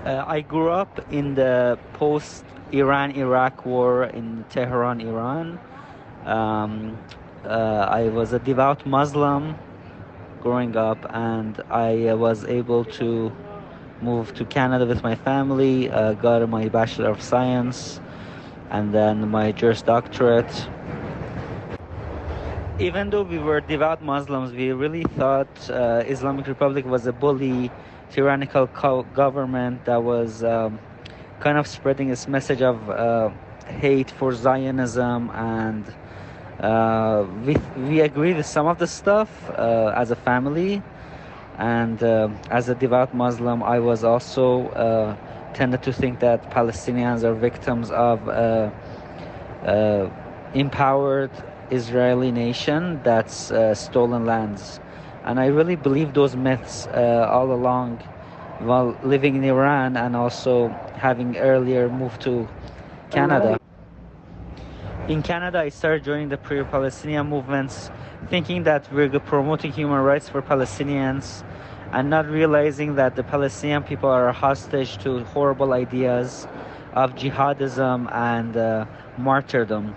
I grew up in the post-Iran-Iraq war in Tehran, Iran. Um, I was a devout Muslim growing up, and I was able to move to Canada with my family, got my Bachelor of Science, and then my Juris Doctorate. Even though we were devout Muslims, we really thought Islamic Republic was a bully, tyrannical government that was kind of spreading this message of hate for Zionism, and we agreed with some of the stuff as a family, and as a devout Muslim, I was also tended to think that Palestinians are victims of empowered Israeli nation that's stolen lands. And I really believe those myths all along while living in Iran, and also having earlier moved to Canada. In Canada, I started joining the pro-Palestinian movements, thinking that we're promoting human rights for Palestinians, and not realizing that the Palestinian people are hostage to horrible ideas of jihadism and martyrdom.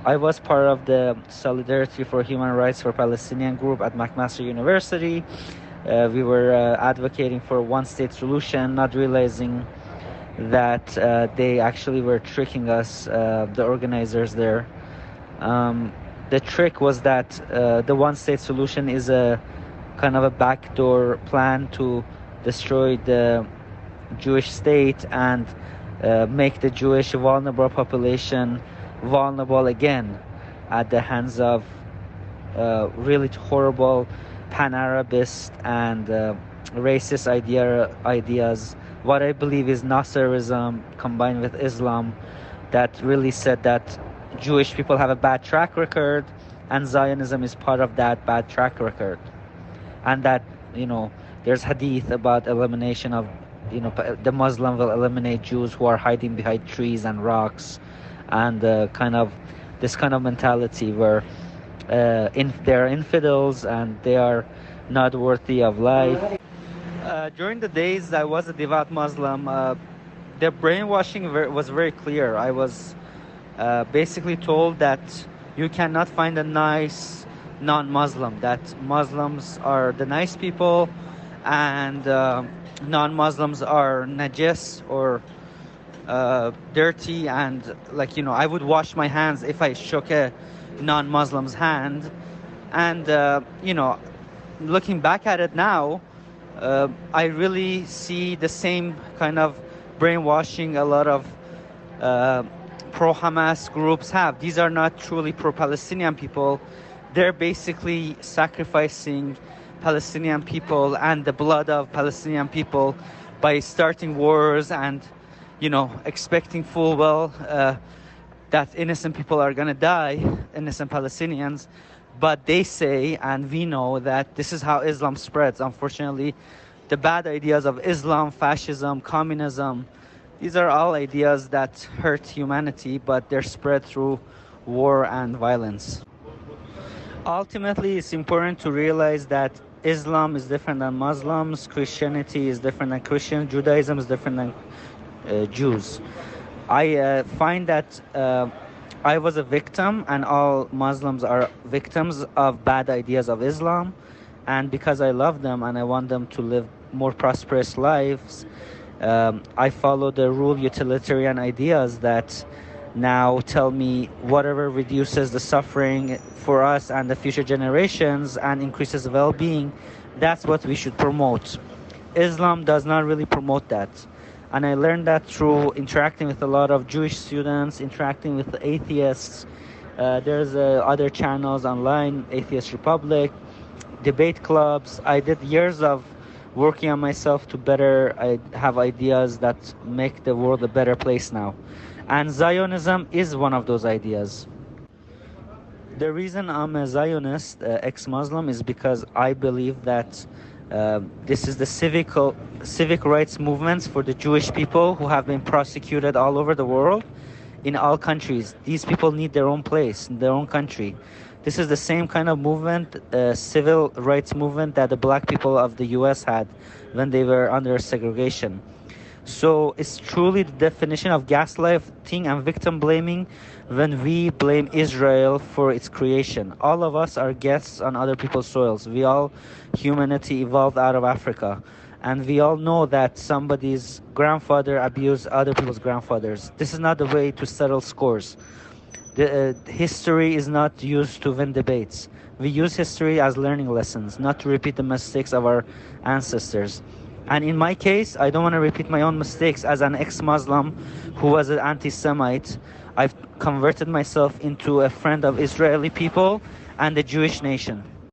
I was part of the Solidarity for Human Rights for Palestinian group at McMaster University. We were advocating for a one-state solution, not realizing that they actually were tricking us, the organizers there. The trick was that the one-state solution is a kind of a backdoor plan to destroy the Jewish state and make the Jewish vulnerable population vulnerable again at the hands of really horrible pan-Arabist and racist ideas. What I believe is Nasserism combined with Islam, that really said that Jewish people have a bad track record, and Zionism is part of that bad track record. And that, there's hadith about elimination of, the Muslim will eliminate Jews who are hiding behind trees and rocks, and this kind of mentality where they're infidels and they are not worthy of life. During the days I was a devout Muslim, the brainwashing was very clear. I was basically told that you cannot find a nice non-Muslim, that Muslims are the nice people and non-Muslims are najis or dirty, and I would wash my hands if I shook a non-Muslim's hand. And looking back at it now, I really see the same kind of brainwashing a lot of pro-Hamas groups have. These are not truly pro-Palestinian people. They're basically sacrificing Palestinian people and the blood of Palestinian people by starting wars and expecting full well that innocent people are going to die, innocent Palestinians. But they say, and we know, that this is how Islam spreads. Unfortunately, the bad ideas of Islam, fascism, communism, these are all ideas that hurt humanity, but they're spread through war and violence. Ultimately, it's important to realize that Islam is different than Muslims, Christianity is different than Christians, Judaism is different than Jews. I find that I was a victim, and all Muslims are victims of bad ideas of Islam, and because I love them and I want them to live more prosperous lives, I follow the rule utilitarian ideas that now tell me whatever reduces the suffering for us and the future generations and increases well-being, that's what we should promote. Islam does not really promote that. And I learned that through interacting with a lot of Jewish students, interacting with the atheists. There's other channels online, Atheist Republic, debate clubs. I did years of working on myself to I have ideas that make the world a better place now. And Zionism is one of those ideas. The reason I'm a Zionist, ex-Muslim, is because I believe that this is the civic rights movements for the Jewish people who have been persecuted all over the world, in all countries. These people need their own place, in their own country. This is the same kind of movement, civil rights movement, that the black people of the US had when they were under segregation. So it's truly the definition of gaslighting and victim blaming when we blame Israel for its creation. All of us are guests on other people's soils. Humanity evolved out of Africa. And we all know that somebody's grandfather abused other people's grandfathers. This is not the way to settle scores. History is not used to win debates. We use history as learning lessons, not to repeat the mistakes of our ancestors. And in my case, I don't want to repeat my own mistakes. As an ex-Muslim who was an anti-Semite, I've converted myself into a friend of Israeli people and the Jewish nation.